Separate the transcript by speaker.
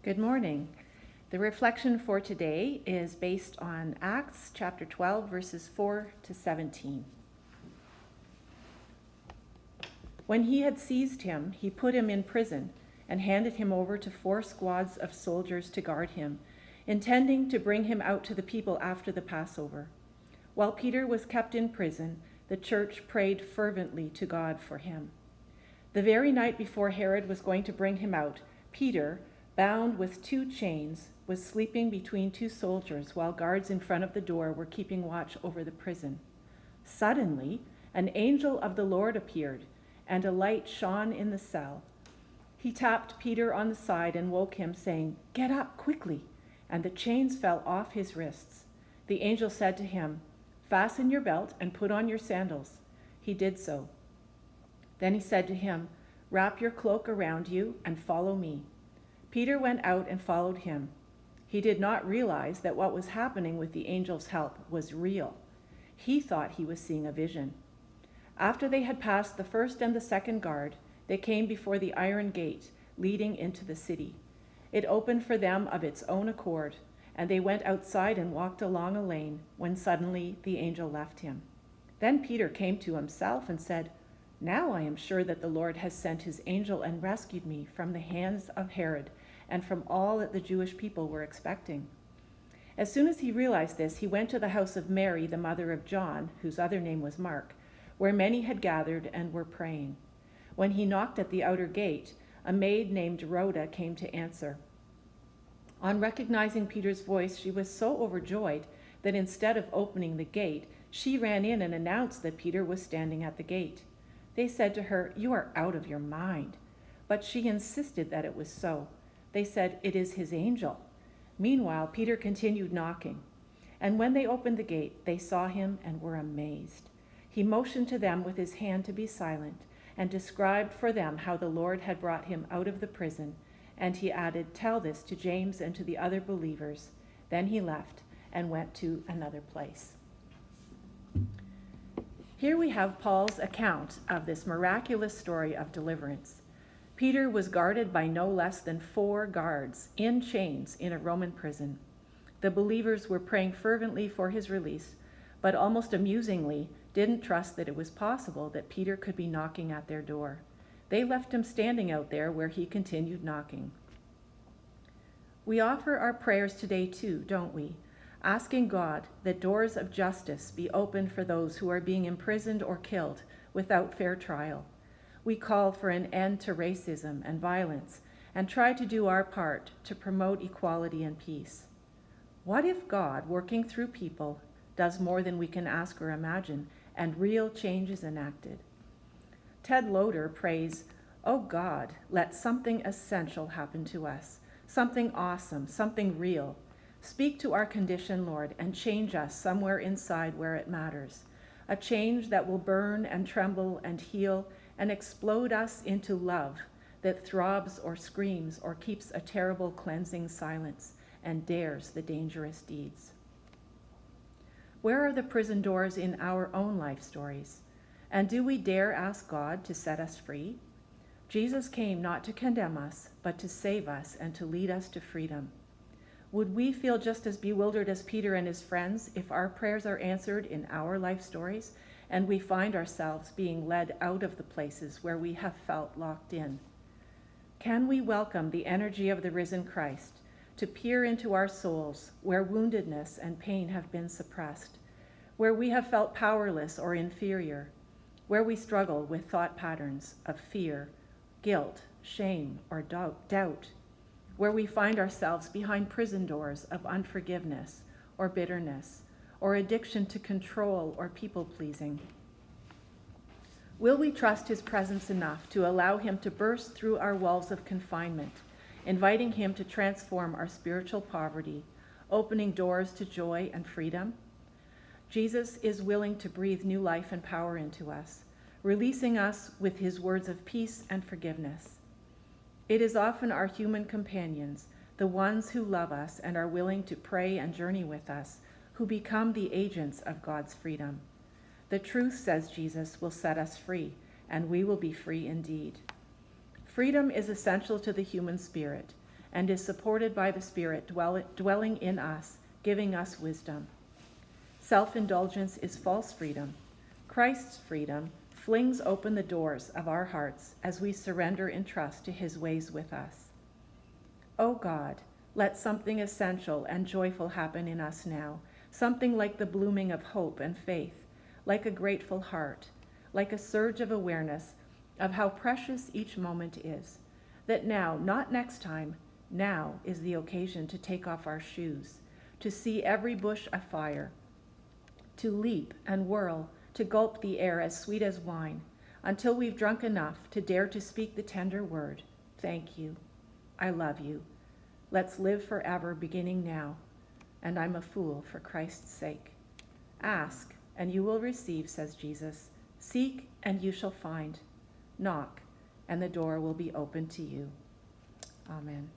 Speaker 1: Good morning. The reflection for today is based on Acts chapter 12, verses 4 to 17. When he had seized him, he put him in prison and handed him over to 4 squads of soldiers to guard him, intending to bring him out to the people after the Passover. While Peter was kept in prison, the church prayed fervently to God for him. The very night before Herod was going to bring him out, Peter, bound with 2 chains, was sleeping between 2 soldiers while guards in front of the door were keeping watch over the prison. Suddenly, an angel of the Lord appeared, and a light shone in the cell. He tapped Peter on the side and woke him, saying, "Get up quickly," and the chains fell off his wrists. The angel said to him, "Fasten your belt and put on your sandals." He did so. Then he said to him, "Wrap your cloak around you and follow me." Peter went out and followed him. He did not realize that what was happening with the angel's help was real. He thought he was seeing a vision. After they had passed the first and the second guard, they came before the iron gate leading into the city. It opened for them of its own accord, and they went outside and walked along a lane when suddenly the angel left him. Then Peter came to himself and said, "Now I am sure that the Lord has sent his angel and rescued me from the hands of Herod and from all that the Jewish people were expecting." As soon as he realized this, he went to the house of Mary, the mother of John, whose other name was Mark, where many had gathered and were praying. When he knocked at the outer gate, a maid named Rhoda came to answer. On recognizing Peter's voice, she was so overjoyed that instead of opening the gate, she ran in and announced that Peter was standing at the gate. They said to her, "You are out of your mind." But she insisted that it was so. They said, "It is his angel." Meanwhile, Peter continued knocking. And when they opened the gate, they saw him and were amazed. He motioned to them with his hand to be silent and described for them how the Lord had brought him out of the prison. And he added, "Tell this to James and to the other believers." Then he left and went to another place. Here we have Paul's account of this miraculous story of deliverance. Peter was guarded by no less than 4 guards in chains in a Roman prison. The believers were praying fervently for his release, but almost amusingly didn't trust that it was possible that Peter could be knocking at their door. They left him standing out there where he continued knocking. We offer our prayers today too, don't we? Asking God that doors of justice be opened for those who are being imprisoned or killed without fair trial. We call for an end to racism and violence and try to do our part to promote equality and peace. What if God, working through people, does more than we can ask or imagine and real change is enacted? Ted Loder prays, "Oh God, let something essential happen to us, something awesome, something real. Speak to our condition, Lord, and change us somewhere inside where it matters. A change that will burn and tremble and heal and explode us into love that throbs or screams or keeps a terrible cleansing silence and dares the dangerous deeds." Where are the prison doors in our own life stories? And do we dare ask God to set us free? Jesus came not to condemn us, but to save us and to lead us to freedom. Would we feel just as bewildered as Peter and his friends if our prayers are answered in our life stories and we find ourselves being led out of the places where we have felt locked in? Can we welcome the energy of the risen Christ to peer into our souls where woundedness and pain have been suppressed, where we have felt powerless or inferior, where we struggle with thought patterns of fear, guilt, shame, or doubt, where we find ourselves behind prison doors of unforgiveness or bitterness or addiction to control or people-pleasing? Will we trust his presence enough to allow him to burst through our walls of confinement, inviting him to transform our spiritual poverty, opening doors to joy and freedom? Jesus is willing to breathe new life and power into us, releasing us with his words of peace and forgiveness. It is often our human companions, the ones who love us and are willing to pray and journey with us, who become the agents of God's freedom. The truth, says Jesus, will set us free, and we will be free indeed. Freedom is essential to the human spirit, and is supported by the Spirit dwelling in us, giving us wisdom. Self-indulgence is false freedom. Christ's freedom flings open the doors of our hearts as we surrender in trust to his ways with us. O God, let something essential and joyful happen in us now, something like the blooming of hope and faith, like a grateful heart, like a surge of awareness of how precious each moment is, that now, not next time, now is the occasion to take off our shoes, to see every bush afire, to leap and whirl, to gulp the air as sweet as wine, until we've drunk enough to dare to speak the tender word, thank you, I love you. Let's live forever beginning now, and I'm a fool for Christ's sake. Ask, and you will receive, says Jesus. Seek, and you shall find. Knock, and the door will be open to you. Amen.